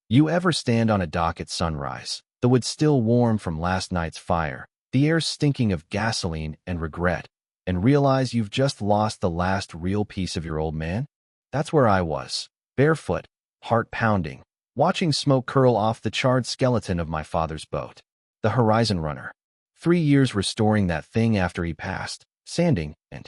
You ever stand on a dock at sunrise, the wood still warm from last night's fire, the air stinking of gasoline and regret, and realize you've just lost the last real piece of your old man? That's where I was, barefoot, heart pounding, watching smoke curl off the charred skeleton of my father's boat, the Horizon Runner. 3 years restoring that thing after he passed, sanding and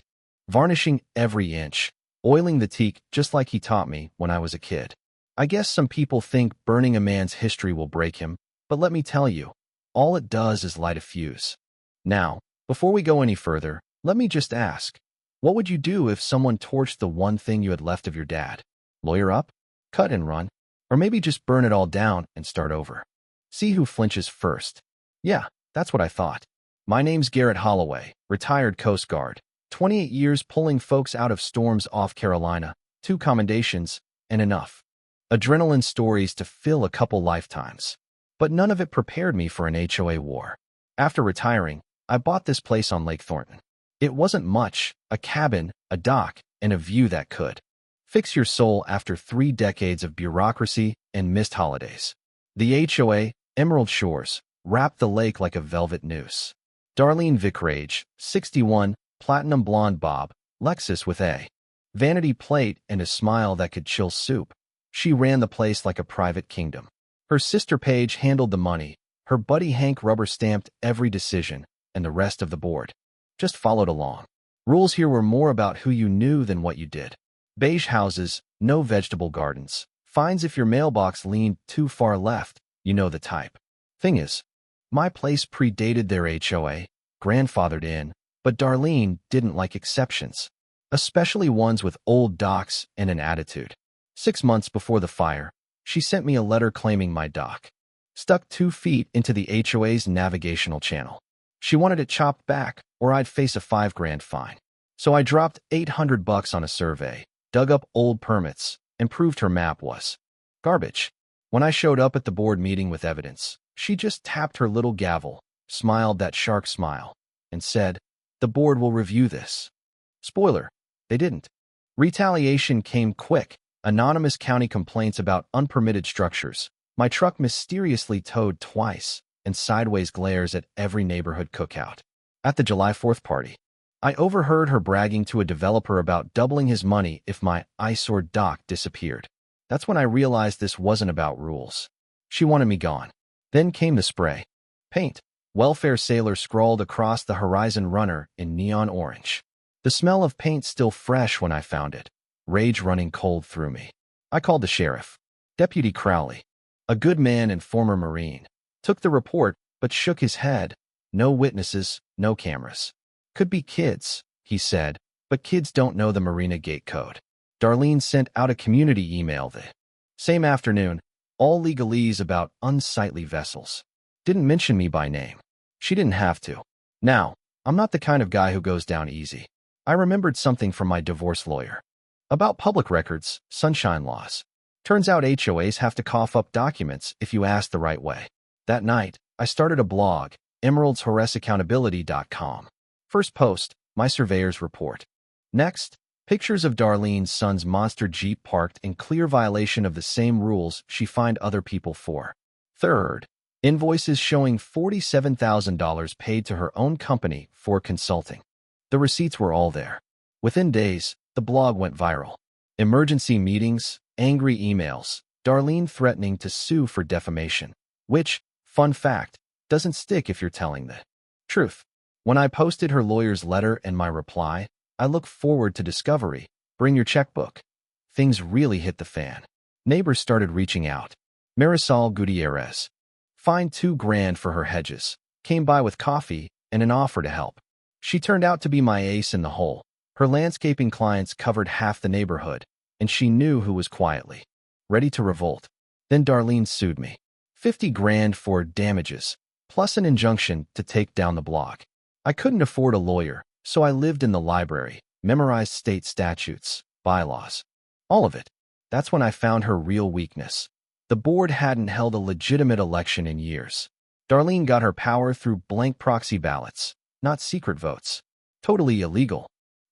varnishing every inch, oiling the teak just like he taught me when I was a kid. I guess some people think burning a man's history will break him, but let me tell you, all it does is light a fuse. Now, before we go any further, let me just ask, what would you do if someone torched the one thing you had left of your dad? Lawyer up? Cut and run? Or maybe just burn it all down and start over? See who flinches first. Yeah, that's what I thought. My name's Garrett Holloway, retired Coast Guard, 28 years pulling folks out of storms off Carolina, 2 commendations, and enough. Adrenaline stories to fill a couple lifetimes. But none of it prepared me for an HOA war. After retiring, I bought this place on Lake Thornton. It wasn't much, a cabin, a dock, and a view that could fix your soul after 3 decades of bureaucracy and missed holidays. The HOA, Emerald Shores, wrapped the lake like a velvet noose. Darlene Vickrage, 61, platinum blonde bob, Lexus with a vanity plate and a smile that could chill soup. She ran the place like a private kingdom. Her sister Paige handled the money, her buddy Hank rubber-stamped every decision, and the rest of the board just followed along. Rules here were more about who you knew than what you did. Beige houses, no vegetable gardens, fines if your mailbox leaned too far left, you know the type. Thing is, my place predated their HOA, grandfathered in, but Darlene didn't like exceptions, especially ones with old docks and an attitude. 6 months before the fire, she sent me a letter claiming my dock stuck 2 feet into the HOA's navigational channel. She wanted it chopped back, or I'd face a $5,000 fine. So I dropped $800 on a survey, dug up old permits, and proved her map was garbage. When I showed up at the board meeting with evidence, she just tapped her little gavel, smiled that shark smile, and said, "The board will review this." Spoiler, they didn't. Retaliation came quick. Anonymous county complaints about unpermitted structures, my truck mysteriously towed twice, and sideways glares at every neighborhood cookout. At the July 4th party, I overheard her bragging to a developer about doubling his money if my eyesore dock disappeared. That's when I realized this wasn't about rules. She wanted me gone. Then came the spray paint. Welfare Sailor scrawled across the Horizon Runner in neon orange. The smell of paint still fresh when I found it. Rage running cold through me. I called the sheriff. Deputy Crowley, a good man and former Marine, took the report but shook his head. No witnesses, no cameras. Could be kids, he said, but kids don't know the Marina Gate Code. Darlene sent out a community email the same afternoon, all legalese about unsightly vessels. Didn't mention me by name. She didn't have to. Now, I'm not the kind of guy who goes down easy. I remembered something from my divorce lawyer. About public records, sunshine laws. Turns out HOAs have to cough up documents if you ask the right way. That night, I started a blog, emeraldshorseaccountability.com. First post, my surveyor's report. Next, pictures of Darlene's son's monster Jeep parked in clear violation of the same rules she fined other people for. Third, invoices showing $47,000 paid to her own company for consulting. The receipts were all there. Within days, the blog went viral. Emergency meetings, angry emails, Darlene threatening to sue for defamation, which, fun fact, doesn't stick if you're telling the truth. When I posted her lawyer's letter and my reply, I look forward to discovery. Bring your checkbook. Things really hit the fan. Neighbors started reaching out. Marisol Gutierrez, fined $2,000 for her hedges, came by with coffee and an offer to help. She turned out to be my ace in the hole. Her landscaping clients covered half the neighborhood, and she knew who was quietly ready to revolt. Then Darlene sued me. $50,000 for damages, plus an injunction to take down the blog. I couldn't afford a lawyer, so I lived in the library, memorized state statutes, bylaws. All of it. That's when I found her real weakness. The board hadn't held a legitimate election in years. Darlene got her power through blank proxy ballots, not secret votes. Totally illegal.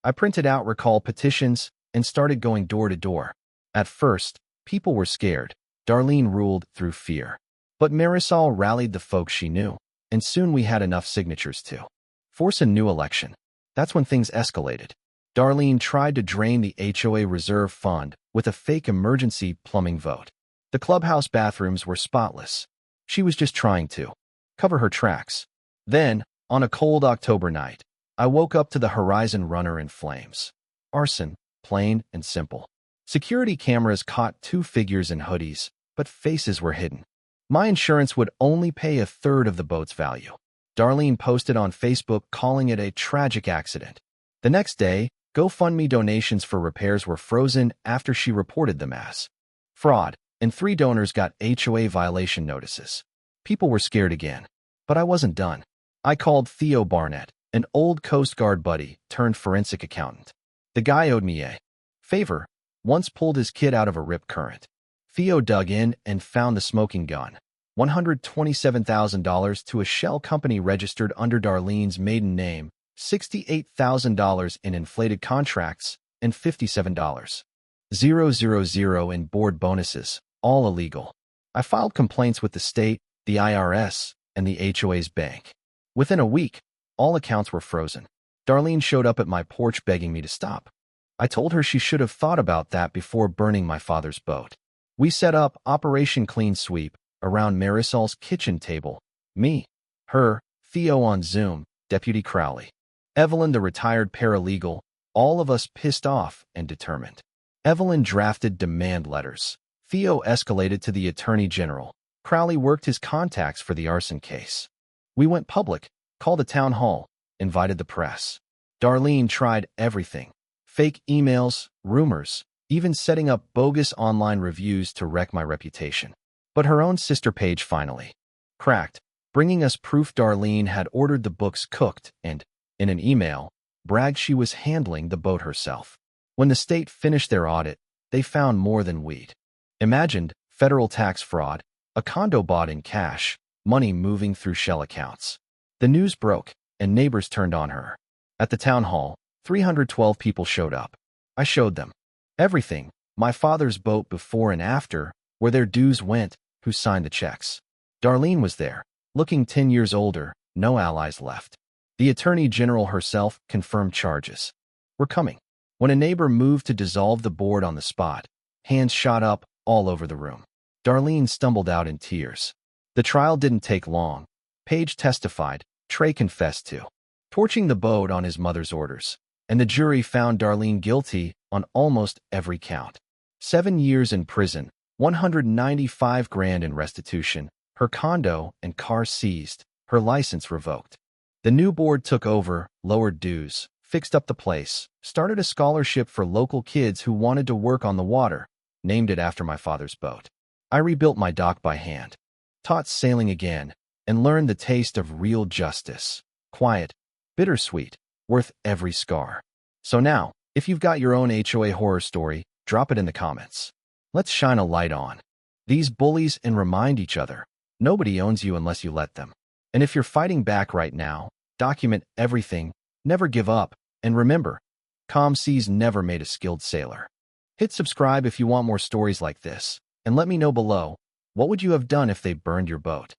I printed out recall petitions and started going door to door. At first, people were scared. Darlene ruled through fear. But Marisol rallied the folks she knew, and soon we had enough signatures to force a new election. That's when things escalated. Darlene tried to drain the HOA reserve fund with a fake emergency plumbing vote. The clubhouse bathrooms were spotless. She was just trying to cover her tracks. Then, on a cold October night, I woke up to the horizon runner in flames. Arson, plain and simple. Security cameras caught two figures in hoodies, but faces were hidden. My insurance would only pay a third of the boat's value. Darlene posted on Facebook calling it a tragic accident. The next day, GoFundMe donations for repairs were frozen after she reported them as fraud, and 3 donors got HOA violation notices. People were scared again. But I wasn't done. I called Theo Barnett, an old Coast Guard buddy turned forensic accountant. The guy owed me a favor, once pulled his kid out of a rip current. Theo dug in and found the smoking gun, $127,000 to a shell company registered under Darlene's maiden name, $68,000 in inflated contracts, and $57,000 in board bonuses, all illegal. I filed complaints with the state, the IRS, and the HOA's bank. Within a week, all accounts were frozen. Darlene showed up at my porch begging me to stop. I told her she should have thought about that before burning my father's boat. We set up Operation Clean Sweep around Marisol's kitchen table. Me, her, Theo on Zoom, Deputy Crowley, Evelyn the retired paralegal, all of us pissed off and determined. Evelyn drafted demand letters. Theo escalated to the Attorney General. Crowley worked his contacts for the arson case. We went public, called a town hall, invited the press. Darlene tried everything. Fake emails, rumors, even setting up bogus online reviews to wreck my reputation. But her own sister page finally cracked, bringing us proof Darlene had ordered the books cooked and, in an email, bragged she was handling the boat herself. When the state finished their audit, they found more than weed. Imagined federal tax fraud, a condo bought in cash, money moving through shell accounts. The news broke, and neighbors turned on her. At the town hall, 312 people showed up. I showed them everything, my father's boat before and after, where their dues went, who signed the checks. Darlene was there, looking 10 years older, no allies left. The Attorney General herself confirmed charges were coming. When a neighbor moved to dissolve the board on the spot, hands shot up all over the room. Darlene stumbled out in tears. The trial didn't take long. Page testified, Trey confessed to torching the boat on his mother's orders, and the jury found Darlene guilty on almost every count. 7 years in prison, $195,000 in restitution, her condo and car seized, her license revoked. The new board took over, lowered dues, fixed up the place, started a scholarship for local kids who wanted to work on the water, named it after my father's boat. I rebuilt my dock by hand, taught sailing again, and learned the taste of real justice. Quiet, bittersweet, worth every scar. So now, if you've got your own HOA horror story, drop it in the comments. Let's shine a light on these bullies and remind each other, nobody owns you unless you let them. And if you're fighting back right now, document everything, never give up, and remember, calm seas never made a skilled sailor. Hit subscribe if you want more stories like this, and let me know below, what would you have done if they burned your boat?